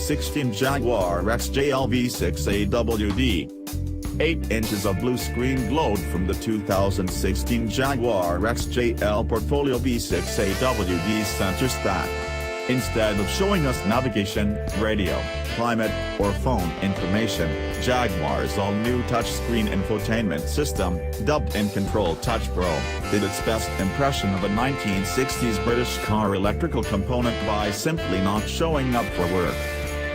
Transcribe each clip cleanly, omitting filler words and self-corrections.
2016 Jaguar XJL V6 AWD. 8 inches of blue screen glowed from the 2016 Jaguar XJL Portfolio V6 AWD center stack. Instead of showing us navigation, radio, climate, or phone information, Jaguar's all-new touchscreen infotainment system, dubbed InControl Touch Pro, did its best impression of a 1960s British car electrical component by simply not showing up for work.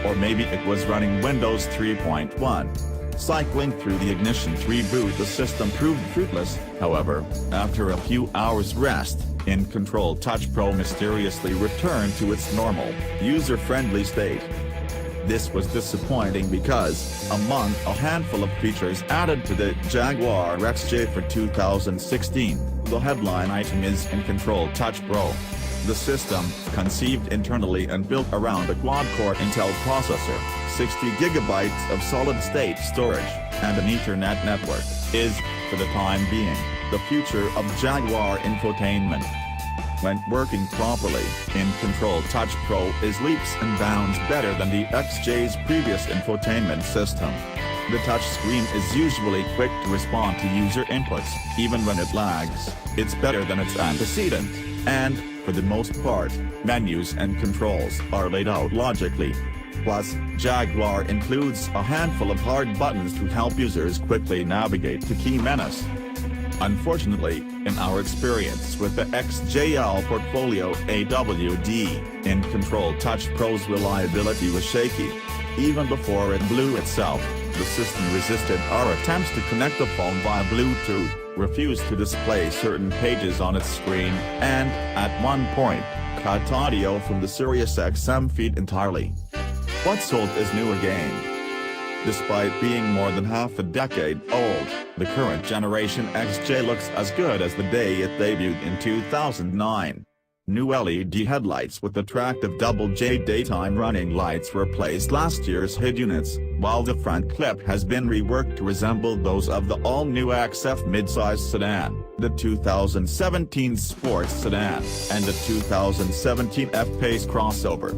Or maybe it was running Windows 3.1. Cycling through the ignition to reboot the system proved fruitless, however, after a few hours rest, InControl Touch Pro mysteriously returned to its normal, user-friendly state. This was disappointing because, among a handful of features added to the Jaguar XJ for 2016, the headline item is InControl Touch Pro. The system, conceived internally and built around a quad-core Intel processor, 60GB of solid-state storage, and an Ethernet network, is, for the time being, the future of Jaguar infotainment. When working properly, InControl Touch Pro is leaps and bounds better than the XJ's previous infotainment system. The touchscreen is usually quick to respond to user inputs, even when it lags. It's better than its antecedent, and, for the most part, menus and controls are laid out logically. Plus, Jaguar includes a handful of hard buttons to help users quickly navigate to key menus. Unfortunately, in our experience with the XJL Portfolio AWD, InControl Touch Pro's reliability was shaky. Even before it blew itself, the system resisted our attempts to connect the phone via Bluetooth, refused to display certain pages on its screen, and, at one point, cut audio from the SiriusXM feed entirely. What's old is new again. Despite being more than half a decade old, the current generation XJ looks as good as the day it debuted in 2009. New LED headlights with attractive double-J daytime running lights replaced last year's HID units, while the front clip has been reworked to resemble those of the all-new XF midsize sedan, the 2017 sports sedan, and the 2017 F-Pace crossover.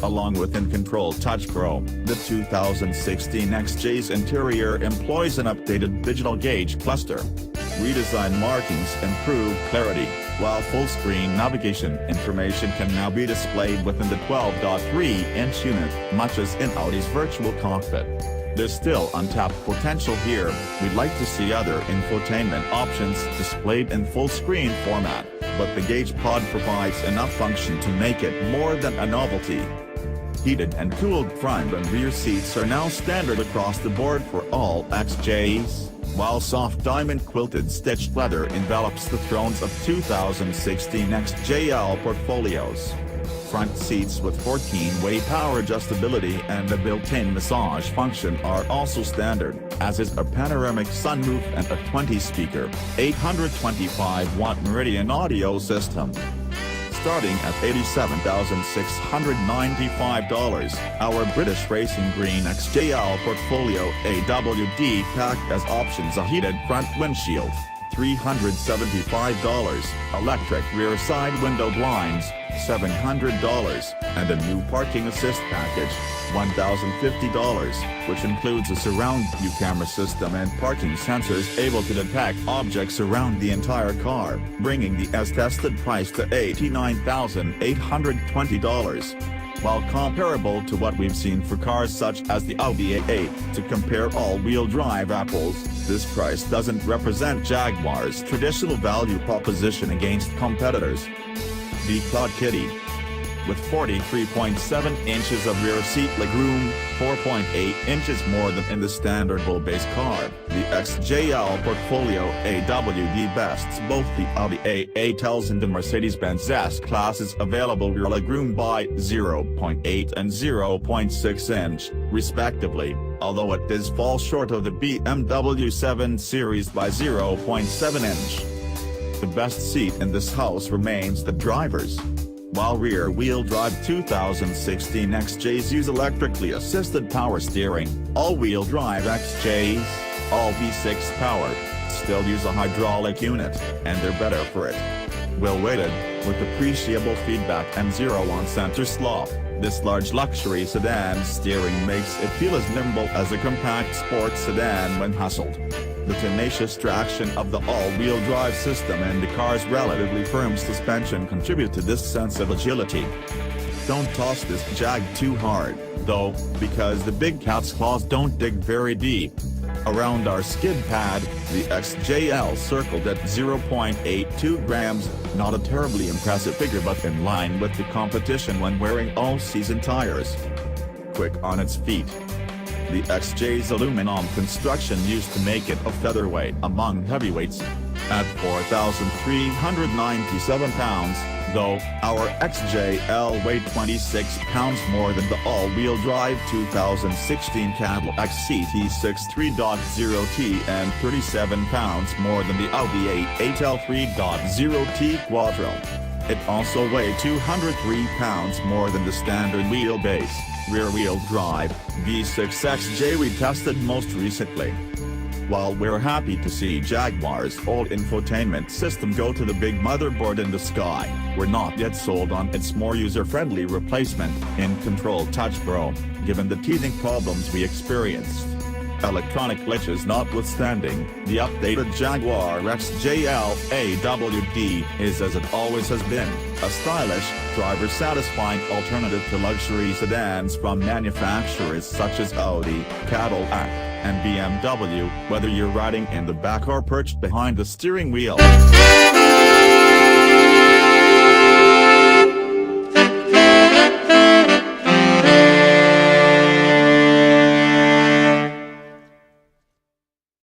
Along with InControl Touch Pro, the 2016 XJ's interior employs an updated digital gauge cluster. Redesigned markings improve clarity, while full-screen navigation information can now be displayed within the 12.3-inch unit, much as in Audi's virtual cockpit. There's still untapped potential here. We'd like to see other infotainment options displayed in full-screen format, but the Gauge Pod provides enough function to make it more than a novelty. Heated and cooled front and rear seats are now standard across the board for all XJs, while soft diamond quilted stitched leather envelops the thrones of 2016 XJL portfolios. Front seats with 14-way power adjustability and a built-in massage function are also standard, as is a panoramic sunroof and a 20-speaker, 825-watt Meridian audio system. Starting at $87,695, our British Racing Green XJL Portfolio AWD pack has options: a heated front windshield, $375, electric rear side window blinds, $700, and a new parking assist package, $1,050, which includes a surround view camera system and parking sensors able to detect objects around the entire car, bringing the as-tested price to $89,820. While comparable to what we've seen for cars such as the Audi A8, to compare all-wheel drive apples, this price doesn't represent Jaguar's traditional value proposition against competitors. The Cloud Kitty. With 43.7 inches of rear seat legroom, 4.8 inches more than in the standard wheelbase car, the XJL Portfolio AWD bests both the Audi A8Ls and the Mercedes-Benz S-Class's available rear legroom by 0.8 and 0.6 inch, respectively, although it does fall short of the BMW 7 Series by 0.7 inch. The best seat in this house remains the driver's. While rear-wheel drive 2016 XJs use electrically assisted power steering, all-wheel drive XJs, all V6 powered, still use a hydraulic unit, and they're better for it. Well weighted, with appreciable feedback and zero on center slop, This large luxury sedan steering makes it feel as nimble as a compact sports sedan when hustled. The tenacious traction of the all-wheel drive system and the car's relatively firm suspension contribute to this sense of agility. Don't toss this Jag too hard, though, because the big cat's claws don't dig very deep. Around our skid pad, the XJL circled at 0.82 grams, not a terribly impressive figure but in line with the competition when wearing all-season tires. Quick on its feet. The XJ's aluminum construction used to make it a featherweight among heavyweights. At 4,397 pounds, though, our XJL weighed 26 pounds more than the all-wheel drive 2016 Cadillac CT6 3.0T and 37 pounds more than the Audi A8L 3.0T Quattro. It also weighed 203 pounds more than the standard wheelbase, rear-wheel drive, V6 XJ we tested most recently. While we're happy to see Jaguar's old infotainment system go to the big motherboard in the sky, we're not yet sold on its more user-friendly replacement, InControl Touch Pro, given the teething problems we experienced. Electronic glitches notwithstanding, the updated Jaguar XJL AWD is, as it always has been, a stylish, driver-satisfying alternative to luxury sedans from manufacturers such as Audi, Cadillac, and BMW, whether you're riding in the back or perched behind the steering wheel.